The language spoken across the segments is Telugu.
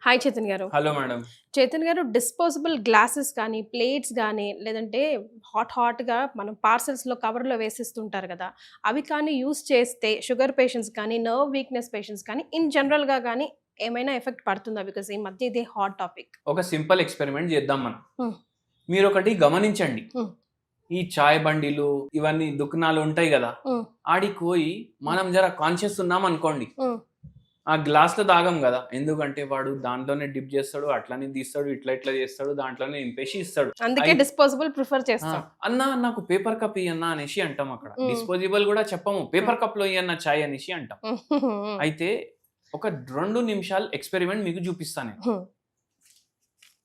హాయ్ చేతన్ గారు. Hello madam. చేతన్ గారు, డిస్పోజబుల్ గ్లాసెస్ కానీ, ప్లేట్స్ గానీ, లేదంటే హాట్‌గా మనం పార్సెల్స్‌లో కవర్‌లో వేసిస్తుంటారు గదా! అవి కానీ యూజ్ చేస్తే షుగర్ పేషెంట్స్ కానీ, నర్వ్ వీక్‌నెస్ పేషెంట్స్ కానీ, ఇన్ జనరల్‌గా గానీ ఏమైనా ఎఫెక్ట్ పడుతుందా? బికాజ్ ఈ మధ్య ఇదే హాట్ టాపిక్. ఒక సింపుల్ ఎక్స్‌పెరిమెంట్ చేద్దాం మనం. హ్మ్. మీరొకటి గమనించండి. హ్మ్. ఈ చాయ్ బండిలు ఇవన్నీ దుకాణాలు ఉంటాయి గదా! హ్మ్. ఆడికి పోయి మనం జర కాన్షియస్ ఉన్నామనుకోండి. హ్మ్. ఆ గ్లాస్‌లో తాగం గదా! ఎందుకంటే వాడు దాంట్లోనే డిప్ చేస్తాడు, అట్లనే తీస్తాడు, ఇట్లా చేస్తాడు, దాంట్లోనే నింపేసి ఇస్తాడు. అందుకే డిస్పోజబుల్ ప్రిఫర్ చేస్తాం. అన్నా నాకు పేపర్ కప్ ఇయ్యన్నా అనేసి అంటాం అక్కడ. హ్మ్. డిస్పోజబుల్ గూడా చెప్పము. పేపర్ కప్‌లో ఇయ్యన్నా చాయ్ అనేసి అంటాం. హ్మ్. అయితే ఒక 2 నిమిషాలు ఎక్స్‌పెరిమెంట్ మీకు చూపిస్తా నేను. హ్మ్.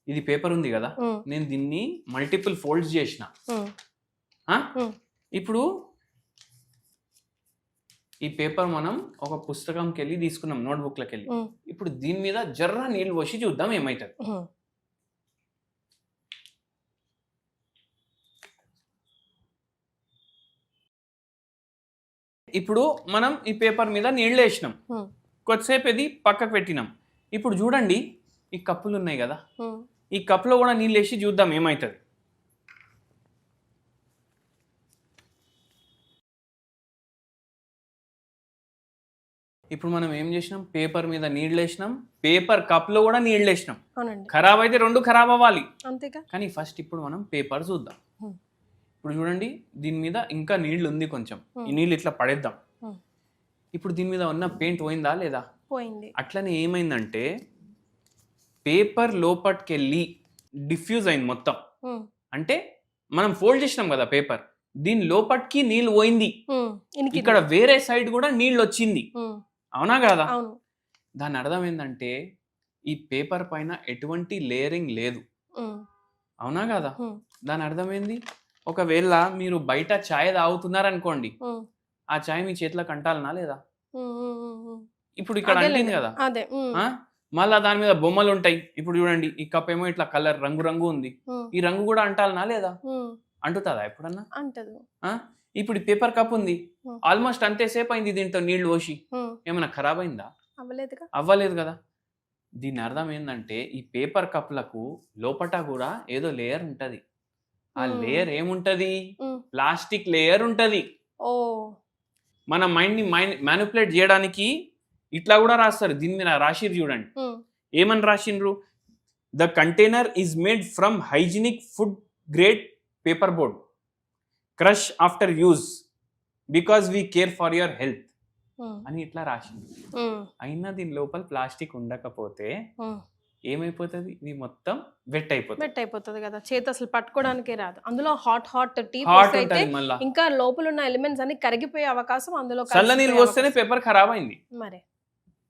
ఇది పేపర్ ఉంది గదా! హ్మ్. నేను దీన్ని మల్టిపుల్ ఫోల్డ్స్ చేసిన. హ్మ్. ఆ? హ్మ్. ఇప్పుడు ఈ పేపర్ మనం ఒక పుస్తకంకెళ్ళి తీసుకున్నాం, నోట్‌బుక్‌లకెళ్ళి. హ్మ్. ఇప్పుడు దీని మీద జర్ర నీళ్ళు పోసి చూద్దాం ఏమైతది. హ్మ్. ఇప్పుడు మనం ఈ పేపర్ మీద నీళ్ళేసినాం. హ్మ్. కొద్దిసేపు ఇది పక్కకు పెట్టినాం. ఇప్పుడు చూడండి ఈ కప్పులు ఉన్నాయి కదా, హ్మ్. ఈ కప్పులో కూడా నీళ్ళేసి చూద్దాం ఏమైతది. ఇప్పుడు మనం ఏం చేసినాం, పేపర్ మీద నీళ్ళేసినాం, పేపర్ కప్లో కూడా నీళ్ళేసినాం. అవునండి. ఖరాబ్ అయితే 2 ఖరాబ్ అవ్వాలి. అంతేగా. కానీ ఫస్ట్ ఇప్పుడు మనం పేపర్ చూద్దాం. హ్మ్. ఇప్పుడు చూడండి దీని మీద ఇంకా నీళ్ళు ఉంది కొంచెం. ఈ హ్మ్. నీళ్ళు ఇట్లా పడేద్దాం. హ్మ్. ఇప్పుడు దీని మీద ఉన్న పెయింట్ పోయిందా లేదా? పోయింది. అట్లనే ఏమైందంటే పేపర్ లోపటికెళ్ళి డిఫ్యూజ్ అయింది మొత్తం. హ్మ్. అంటే మనం ఫోల్డ్ చేసినాం కదా పేపర్, దీని లోపటికి నీళ్ళు పోయింది. హ్మ్. ఇక్కడ ఇనికింది. వేరే సైడ్ కూడా నీళ్ళు వచ్చింది. హ్మ్. అవునా కాదా? అవును. దాని అర్థం ఏంటంటే ఈ పేపర్ పైన ఎటువంటి లేయరింగ్ లేదు. హ్మ్. అవునా కాదా? హ్మ్. దాని అర్థం ఏంది? ఒకవేళ మీరు బయట చాయ్ తాగుతున్నారనుకోండి, హ్మ్. ఆ చాయ్ మీ చేతిలోకి అంటాలనా లేదా? హ్మ్. హ్మ్. హ్మ్. హ్మ్. ఇప్పుడు ఇక్కడ అంటింది అదేలెండి. కదా. అదే. హ్మ్. ఆ? మళ్ళా దాని మీద బొమ్మలు ఉంటాయి. ఇప్పుడు చూడండి ఈ కప్ ఏమో ఇట్లా కలర్ రంగు రంగు ఉంది. హ్మ్. ఈ రంగు కూడా అంటాలనా లేదా? హ్మ్. అంటుతుందా ఎప్పుడన్నా? అంటదు. ఆ? ఇప్పుడు ఈ పేపర్ కప్ ఉంది. హ్మ్. ఆల్మోస్ట్ అంతేసేపు అయింది దీంట్లో నీళ్లు పోసి. హ్మ్. ఏమైనా ఖరాబ్ అయిందా? అవ్వలేదుగా. అవ్వలేదు కదా. దీని అర్థం ఏంటంటే ఈ పేపర్ కప్లకు లోపట కూడా ఏదో లేయర్ ఉంటది. ఆ హ్మ్. లేయర్ ఏముంటది? హ్మ్. ప్లాస్టిక్ లేయర్ ఉంటది. ఓహ్! మన మైండ్‌ని మ్యానిపులేట్ చేయడానికి ఇట్లా కూడా రాస్తారు. దీని మీద రాసిర్రు చూడండి. హ్మ్. ఏమని రాసిండ్రు? The container is made from hygienic food grade paper board. Crush after use because we care for your health హ్మ్. అని ఇట్లా రాసింది. హ్మ్. అయినా దీని లోపల ప్లాస్టిక్ ఉండకపోతే హ్మ్. ఏమైపోతుంది? ఇది మొత్తం వెట్ అయిపోతుంది. మెల్ట్ అయిపోతది గదా! చేతి అసలు పట్టుకోవడానికే రాదు. అందులో హాట్ టీ హాట్ పోస్తే అయితే ఉంటది మళ్ళా. ఇంకా లోపలున్న ఎలిమెంట్స్ అన్నీ కరిగిపోయే అవకాశం, అందులో చల్ల నీళ్ళు కలిసిపోయే పోస్తేనే అవకాశం. పేపర్ ఖరాబ్ అయింది. మరి.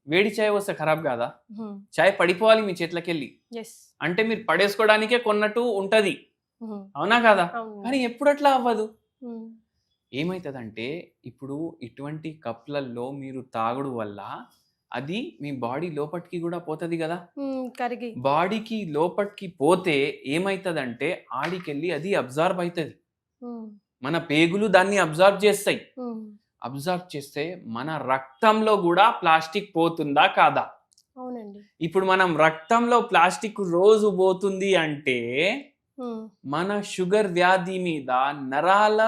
వేడి చాయ్ పోస్తే ఖరాబ్ కాదా? హ్మ్. చాయ్ పడిపోవాలి మీ చేతిలోకెళ్ళి. యెస్. అంటే మీరు పడేసుకోవడానికే కొన్నట్టు ఉంటది. హ్మ్. అవునా కాదా? అవును. కానీ ఎప్పుడు అట్లా అవ్వదు. హ్మ్. ఏమైతదంటే ఇప్పుడు ఇటువంటి కప్‌లల్లో మీరు తాగుడు వల్ల అది మీ బాడీ లోపటికి గూడా పోతది గదా. హ్మ్. కరిగి. బాడీకి లోపటికి పోతే ఏమైతదంటే ఆడికెళ్ళి అది అబ్జార్బ్ అయితది. హ్మ్. మన పేగులు దాన్ని అబ్జార్బ్ చేస్తాయి. హ్మ్. అబ్జార్బ్ చేస్తే మన రక్తంలో గూడా ప్లాస్టిక్ పోతుందా? కాదా? అవునండి. ఇప్పుడు మనం రక్తంలో ప్లాస్టిక్ రోజు పోతుంది అంటే హ్మ్. మన షుగర్ వ్యాధి మీద, నరాల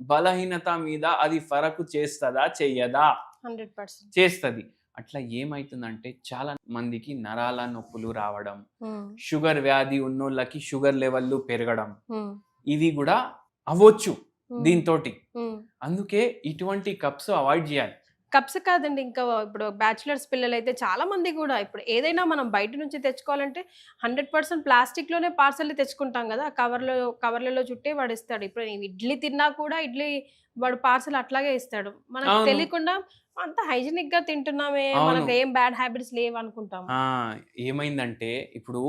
బలహీనత మీద అది ఫరకు చేస్తదా? చెయ్యదా? 100%. చేస్తది. అట్లా ఏమైతుందంటే చాలా మందికి నరాల నొప్పులు రావడం, హ్మ్. షుగర్ వ్యాధి ఉన్నోళ్ళకి షుగర్ లెవెల్‌లు పెరగడం, హ్మ్. ఇవి గూడా అవ్వొచ్చు హ్మ్. దీనితోటి. హ్మ్. అందుకే ఇటువంటి కప్స్ అవాయిడ్ జేయాలి. కప్స్ కాదండి. ఇంకా ఇప్పుడు బ్యాచిలర్స్ పిల్లలైతే చాలా మంది గూడా ఇప్పుడు ఏదైనా మనం బయట నుంచి తెచ్చుకోవాలంటే 100% ప్లాస్టిక్‌లోనే పార్సెల్‌లు తెచ్చుకుంటాం గదా! కవర్లలో చుట్టే వాడిస్తాడు. ఇప్పుడు ఇడ్లీ తిన్నా కూడా వాడు పార్సెల్ అట్లాగే ఇస్తాడు. మనకు అవును. తెలియకుండా అంత హైజీనిక్‌గా తింటున్నామే, అవును. మనకు ఏం బ్యాడ్ హ్యాబిట్స్ లేవనుకుంటాము. ఆ! ఏమైందంటే ఇప్పుడు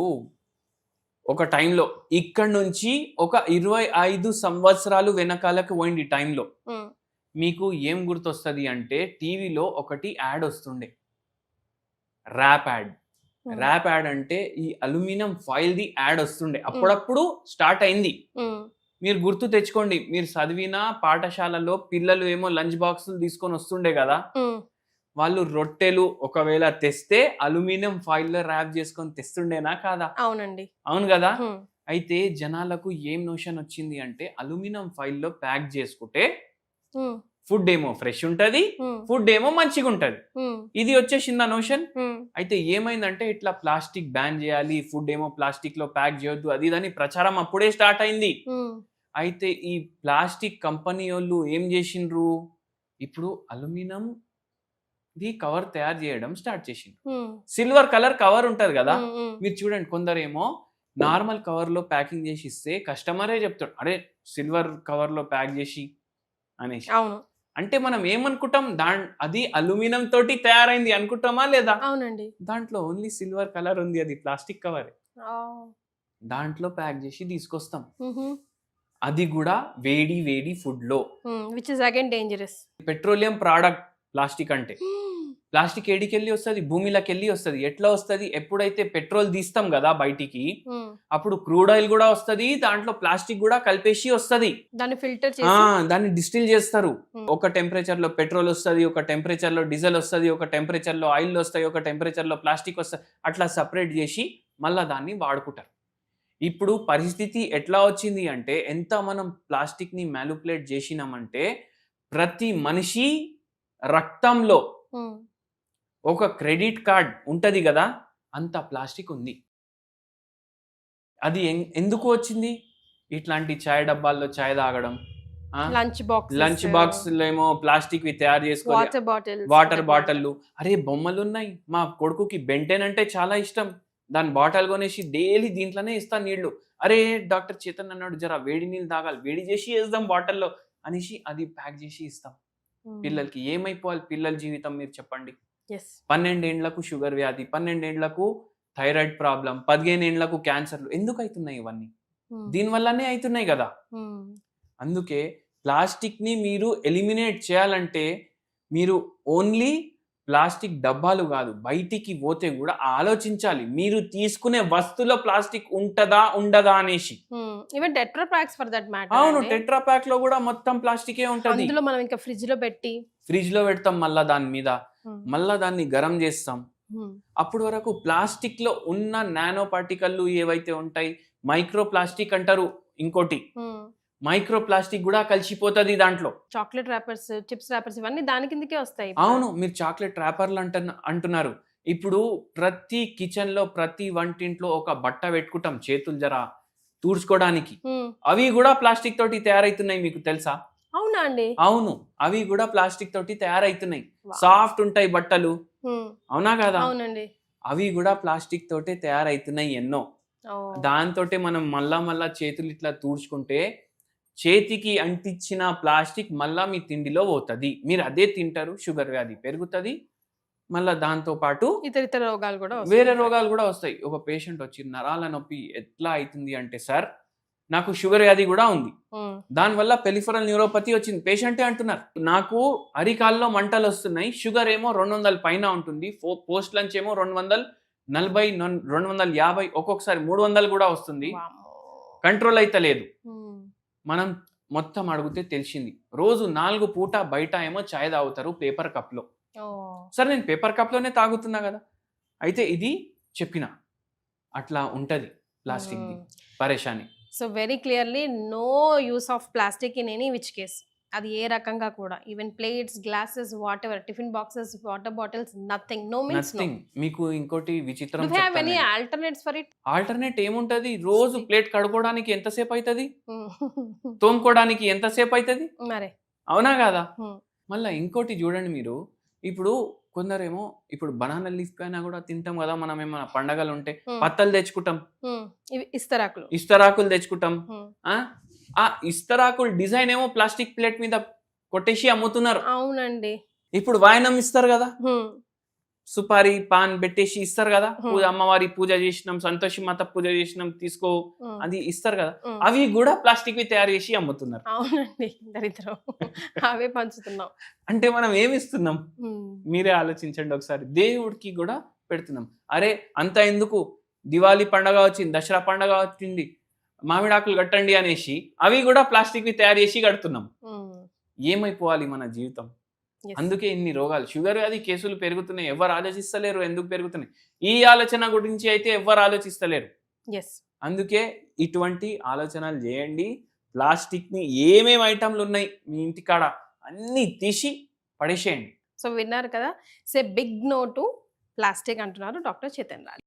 ఒక టైంలో ఇక్కడి నుంచి ఒక 25 సంవత్సరాలు వెనకాలకు పోయింది టైంలో. హ్మ్. మీకు ఏం గుర్తొస్తది అంటే టీవీలో ఒకటి యాడ్ ఒస్తుండే. Wrap ad. హ్మ్. ర్యాప్ యాడ్ అంటే ఈ అల్యూమినియం ఫాయిల్‌ది యాడ్ ఒస్తుండే. హ్మ్. అప్పుడప్పుడు స్టార్ట్ అయింది. హ్మ్. మీరు గుర్తు తెచ్చుకోండి. మీరు చదివిన పాఠశాలలో పిల్లలు ఏమో లంచ్ బాక్సులు తీసుకొని వస్తుండే గదా. హ్మ్. వాళ్ళు రొట్టెలు ఒకవేళ తెస్తే అల్యూమినియం ఫాయిల్ లో ర్యాప్ చేసుకొని తెస్తుండేనా కాదా? అవునండి. అవును కదా. అయితే జనాలకు ఏం నోషన్ వచ్చింది అంటే అల్యూమినియం ఫాయిల్ లో ప్యాక్ చేసుకుంటే ఫుడ్ ఏమో ఫ్రెష్ ఉంటది, ఫుడ్ ఏమో మంచిగా ఉంటది. ఇది వచ్చేసింది ఆ నోషన్. అయితే ఏమైందంటే ఇట్లా ప్లాస్టిక్ బ్యాన్ చేయాలి, ఫుడ్ ఏమో ప్లాస్టిక్ లో ప్యాక్ చేయొద్దు, అది ఇదని ప్రచారం అప్పుడే స్టార్ట్ అయింది. అయితే ఈ ప్లాస్టిక్ కంపెనీ వాళ్ళు ఏం చేసిండ్రు, ఇప్పుడు అల్యూమినియం ది కవర్ తయారు చేయడం స్టార్ట్ చేసిండ్రు. సిల్వర్ కలర్ కవర్ ఉంటది కదా, మీరు చూడండి కొందరేమో నార్మల్ కవర్ లో ప్యాకింగ్ చేసి ఇస్తే కస్టమరే చెప్తాడు, అరే సిల్వర్ కవర్ లో ప్యాక్ చేసి అనేసి. అంటే మనం ఏమనుకుంటాం, అది అల్యూమినియం తోటి తయారైంది అనుకుంటామా లేదా? అవునండి. దాంట్లో ఓన్లీ సిల్వర్ కలర్ ఉంది, అది ప్లాస్టిక్ కవర్. దాంట్లో ప్యాక్ చేసి తీసుకొస్తాం, అది కూడా వేడి వేడి ఫుడ్ లో, which is again dangerous. Petroleum product plastic అంటే. ప్లాస్టిక్ ఏడికెళ్ళి వస్తుంది, భూమిలోకి వెళ్ళి వస్తుంది. ఎట్లా వస్తుంది, ఎప్పుడైతే పెట్రోల్ తీస్తాం కదా బయటికి, అప్పుడు క్రూడ్ ఆయిల్ కూడా వస్తుంది, దాంట్లో ప్లాస్టిక్ కూడా కలిపేసి వస్తుంది. దాన్ని ఫిల్టర్ దాన్ని డిస్టిల్ చేస్తారు. ఒక టెంపరేచర్ లో పెట్రోల్ వస్తుంది, ఒక టెంపరేచర్ లో డీజిల్ వస్తుంది, ఒక టెంపరేచర్ లో ఆయిల్ వస్తాయి, ఒక టెంపరేచర్ లో ప్లాస్టిక్ వస్తుంది. అట్లా సపరేట్ చేసి మళ్ళా దాన్ని వాడుకుంటారు. ఇప్పుడు పరిస్థితి ఎట్లా వచ్చింది అంటే, ఎంత మనం ప్లాస్టిక్ ని మ్యానిపులేట్ చేసినామంటే, ప్రతి మనిషి రక్తంలో ఒక క్రెడిట్ కార్డ్ ఉంటది కదా, అంత ప్లాస్టిక్ ఉంది. అది ఎందుకు వచ్చింది? ఇట్లాంటి చాయ్ డబ్బాల్లో చాయ్ తాగడం, లంచ్ బాక్స్ ఏమో ప్లాస్టిక్ వి తయారు చేసుకోవాలి, వాటర్ బాటిల్లు. అరే బొమ్మలు ఉన్నాయి, మా కొడుకుకి బెంటెన్ అంటే చాలా ఇష్టం, దాని బాటిల్ కొనేసి డైలీ దీంట్లోనే ఇస్తాను నీళ్లు. అరే డాక్టర్ చేతన్ అన్నాడు, జర వేడి నీళ్ళు తాగాలి, వేడి చేసి వేద్దాం బాటిల్లో అనేసి అది ప్యాక్ చేసి ఇస్తాం పిల్లలకి. ఏమైపోవాలి పిల్లల జీవితం మీరు చెప్పండి? 12 ఏండ్లకు షుగర్ వ్యాధి, 12 ఏండ్లకు థైరాయిడ్ ప్రాబ్లం, 15 ఏండ్లకు క్యాన్సర్లు. ఎందుకు అవుతున్నాయి ఇవన్నీ? దీనివల్లనే అవుతున్నాయి కదా. అందుకే ప్లాస్టిక్ ని మీరు ఎలిమినేట్ చేయాలంటే, మీరు ఓన్లీ ప్లాస్టిక్ డబ్బాలు కాదు, బయటికి పోతే కూడా ఆలోచించాలి, మీరు తీసుకునే వస్తువులో ప్లాస్టిక్ ఉంటదా ఉండదా అనేసి. Even tetra packs for that matter. అవును, టెట్రా ప్యాక్ లో కూడా మొత్తం ప్లాస్టికే ఉంటది. అందులో మనం ఇంకా ఫ్రిడ్జ్ లో పెడతాం, మళ్ళా దాని మీద మళ్ళా దాన్ని గరం చేస్తాం. అప్పుడు వరకు ప్లాస్టిక్ లో ఉన్న నానో పార్టికల్లు ఏవైతే ఉంటాయి, మైక్రో ప్లాస్టిక్ అంటారు ఇంకోటి, మైక్రో ప్లాస్టిక్ కూడా కలిసిపోతుంది దాంట్లో. చాక్లెట్ ర్యాపర్స్, చిప్స్ ర్యాపర్స్ ఇవన్నీ దాని కిందకే వస్తాయి. అవును, మీరు చాక్లెట్ ర్యాపర్లు అంటున్నారు. ఇప్పుడు ప్రతి కిచెన్ లో, ప్రతి వంటింట్లో ఒక బట్ట పెట్టుకుంటాం చేతులు జర తూడ్చుకోవడానికి, అవి కూడా ప్లాస్టిక్ తోటి తయారైతున్నాయి, మీకు తెలుసా? అవునా అండి? అవును, అవి కూడా ప్లాస్టిక్ తోటి తయారైతున్నాయి. సాఫ్ట్ ఉంటాయి బట్టలు, అవునా కదా? అవునండి, అవి కూడా ప్లాస్టిక్ తోటే తయారైతున్నాయి ఎన్నో. దాంతోటే మనం మళ్ళా చేతులు ఇట్లా తూడ్చుకుంటే చేతికి అంటించిన ప్లాస్టిక్ మళ్ళా మీ తిండిలో పోతుంది, మీరు అదే తింటారు, షుగర్ వ్యాధి పెరుగుతుంది, మళ్ళా దాంతో పాటు ఇతర రోగాలు కూడా, వేరే రోగాలు కూడా వస్తాయి. ఒక పేషెంట్ వచ్చి, నరాల నొప్పి ఎట్లా అవుతుంది అంటే, సార్ నాకు షుగర్ వ్యాధి కూడా ఉంది, దానివల్ల పెరిఫెరల్ న్యూరోపతి వచ్చింది. పేషెంటే అంటున్నారు, నాకు అరికాల్లో మంటలు వస్తున్నాయి, షుగర్ ఏమో 200 పైన ఉంటుంది, పోస్ట్ లంచ్ ఏమో 240, 250, ఒక్కొక్కసారి 300 కూడా వస్తుంది, కంట్రోల్ అయితే లేదు. మనం మొత్తం అడిగితే తెలిసింది, రోజు 4 పూట బయట ఏమో చాయ్ తాగుతారు పేపర్ కప్ లో. సరే, నేను పేపర్ కప్ లోనే తాగుతున్నా కదా. అయితే ఇది చెప్పిన అట్లా ఉంటది ప్లాస్టిక్ ది పరేషాని. So very clearly no use of plastic in any which case, అది ఏ రకంగా కూడా, even plates, glasses, whatever, tiffin boxes, water bottles, nothing. No means no. మీకు ఇంకోటి విచిత్రం, do you have any alternates for it? Alternate ఏముంటది? రోజు ప్లేట్ కడుక్కోవడానికి ఎంతసేపు అవుతుంది, తోముకోవడానికి ఎంతసేపు అవుతుంది మరి, అవునా కదా? మళ్ళీ ఇంకోటి చూడండి మీరు, ఇప్పుడు కొందరేమో ఇప్పుడు బనానా లీఫ్ అయినా కూడా తింటాం కదా మనం, ఏమైనా పండగలు ఉంటే పత్తలు తెచ్చుకుంటాం, ఇస్తరాకులు తెచ్చుకుంటాం. ఆ ఇస్తరాకులు డిజైన్ ఏమో ప్లాస్టిక్ ప్లేట్ మీద కొట్టేసి అమ్ముతున్నారు. అవునండి. ఇప్పుడు వాయనం ఇస్తారు కదా, సుపారీ పాన్ పెట్టేసి ఇస్తారు కదా, అమ్మవారి పూజ చేసినాం, సంతోషి మాత పూజ చేసినాం, తీసుకో అది ఇస్తారు కదా, అవి కూడా ప్లాస్టిక్ వి తయారు చేసి అమ్ముతున్నారు. అవునండి, దరిద్రం, అవే పంచుతున్నాం. అంటే మనం ఏమి ఇస్తున్నాం మీరే ఆలోచించండి ఒకసారి. దేవుడికి కూడా పెడుతున్నాం. అరే అంత ఎందుకు, దివాళీ పండగ వచ్చింది, దసరా పండగ వచ్చింది, మామిడాకులు కట్టండి అనేసి అవి కూడా ప్లాస్టిక్ వి తయారు చేసి కడుతున్నాం. ఏమైపోవాలి మన జీవితం? అందుకే ఇన్ని రోగాలు, షుగర్ వ్యాధి కేసులు పెరుగుతున్నాయి. ఎవరు ఆలోచిస్తలేరు ఎందుకు పెరుగుతున్నాయి. ఈ ఆలోచన గురించి అయితే ఎవరు ఆలోచిస్తలేరు. అందుకే ఇటువంటి ఆలోచనలు చేయండి. ప్లాస్టిక్ని ఏమేమి ఐటమ్లు ఉన్నాయి మీ ఇంటికాడ అన్నీ తీసి పడేసేయండి. సో విన్నారు కదా, సే బిగ్ నో టు ప్లాస్టిక్ అంటున్నారు డాక్టర్ చైతన్య.